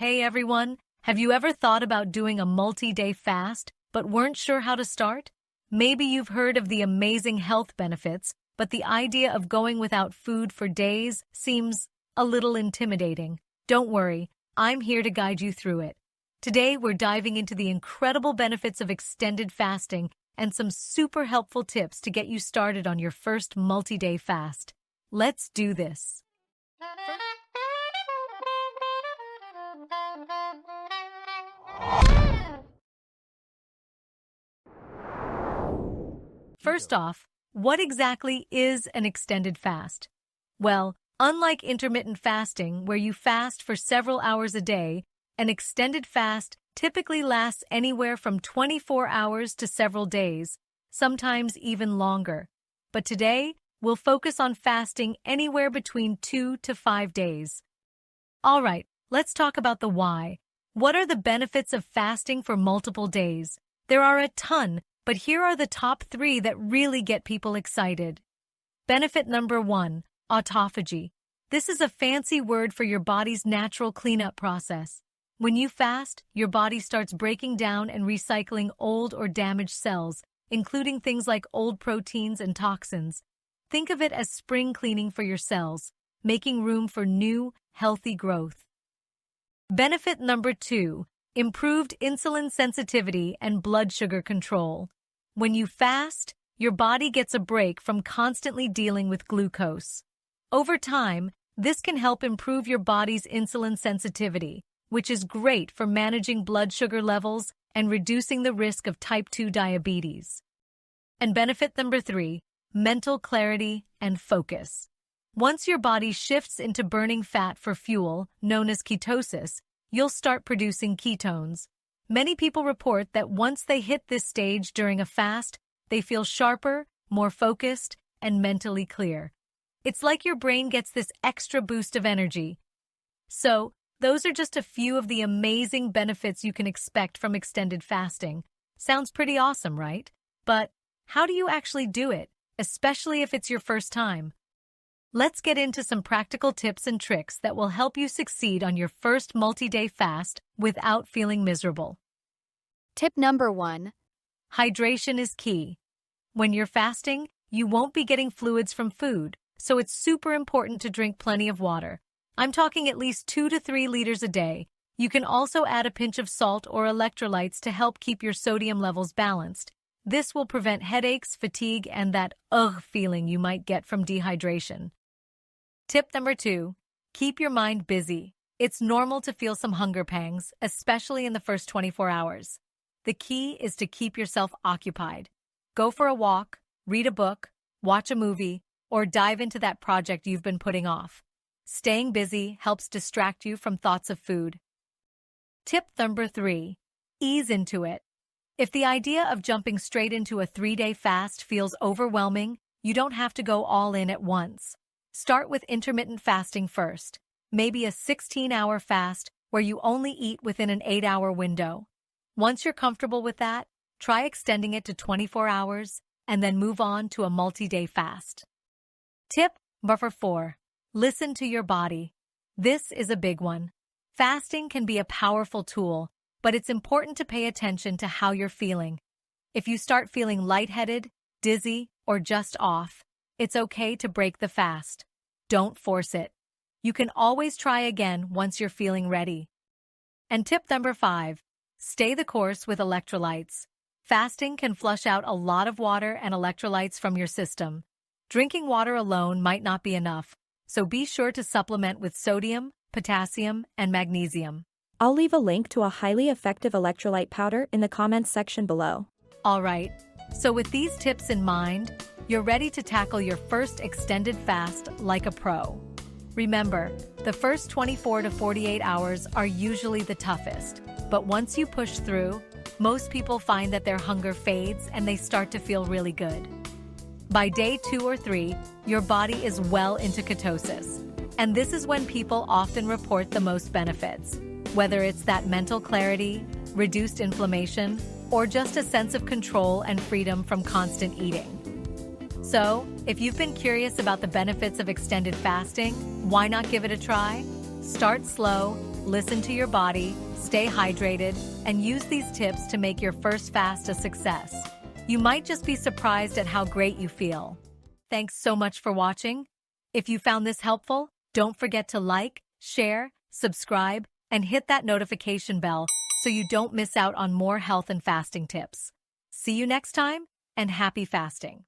Hey everyone, have you ever thought about doing a multi-day fast but weren't sure how to start? Maybe you've heard of the amazing health benefits, but the idea of going without food for days seems a little intimidating. Don't worry, I'm here to guide you through it. Today, we're diving into the incredible benefits of extended fasting and some super helpful tips to get you started on your first multi-day fast. Let's do this. First off, what exactly is an extended fast? Well, unlike intermittent fasting, where you fast for several hours a day, an extended fast typically lasts anywhere from 24 hours to several days, sometimes even longer. But today, we'll focus on fasting anywhere between 2 to 5 days. All right, let's talk about the why. What are the benefits of fasting for multiple days? There are a ton, but here are the top 3 that really get people excited. Benefit number 1, autophagy. This is a fancy word for your body's natural cleanup process. When you fast, your body starts breaking down and recycling old or damaged cells, including things like old proteins and toxins. Think of it as spring cleaning for your cells, making room for new, healthy growth. Benefit number 2, improved insulin sensitivity and blood sugar control. When you fast, your body gets a break from constantly dealing with glucose. Over time, this can help improve your body's insulin sensitivity, which is great for managing blood sugar levels and reducing the risk of type 2 diabetes. And benefit number 3, mental clarity and focus. Once your body shifts into burning fat for fuel, known as ketosis, you'll start producing ketones. Many people report that once they hit this stage during a fast, they feel sharper, more focused, and mentally clear. It's like your brain gets this extra boost of energy. So, those are just a few of the amazing benefits you can expect from extended fasting. Sounds pretty awesome, right? But how do you actually do it, especially if it's your first time? Let's get into some practical tips and tricks that will help you succeed on your first multi-day fast without feeling miserable. Tip number 1. Hydration is key. When you're fasting, you won't be getting fluids from food, so it's super important to drink plenty of water. I'm talking at least 2 to 3 liters a day. You can also add a pinch of salt or electrolytes to help keep your sodium levels balanced. This will prevent headaches, fatigue, and that ugh feeling you might get from dehydration. Tip number 2, keep your mind busy. It's normal to feel some hunger pangs, especially in the first 24 hours. The key is to keep yourself occupied. Go for a walk, read a book, watch a movie, or dive into that project you've been putting off. Staying busy helps distract you from thoughts of food. Tip number 3, ease into it. If the idea of jumping straight into a 3-day fast feels overwhelming, you don't have to go all in at once. Start with intermittent fasting first, maybe a 16-hour fast where you only eat within an 8-hour window. Once you're comfortable with that, try extending it to 24 hours and then move on to a multi-day fast. Tip number 4, listen to your body. This is a big one. Fasting can be a powerful tool, but it's important to pay attention to how you're feeling. If you start feeling lightheaded, dizzy, or just off, it's okay to break the fast. Don't force it. You can always try again once you're feeling ready. And tip number 5, stay the course with electrolytes. Fasting can flush out a lot of water and electrolytes from your system. Drinking water alone might not be enough, so be sure to supplement with sodium, potassium, and magnesium. I'll leave a link to a highly effective electrolyte powder in the comments section below. All right, so with these tips in mind, you're ready to tackle your first extended fast like a pro. Remember, the first 24 to 48 hours are usually the toughest, but once you push through, most people find that their hunger fades and they start to feel really good. By day 2 or 3, your body is well into ketosis, and this is when people often report the most benefits, whether it's that mental clarity, reduced inflammation, or just a sense of control and freedom from constant eating. So, if you've been curious about the benefits of extended fasting, why not give it a try? Start slow, Listen to your body, stay hydrated, and use these tips to make your first fast a success. You might just be surprised at how great you feel. Thanks so much for watching. If you found this helpful, don't forget to like, share, subscribe, and hit that notification bell so you don't miss out on more health and fasting tips. See you next time, and happy fasting!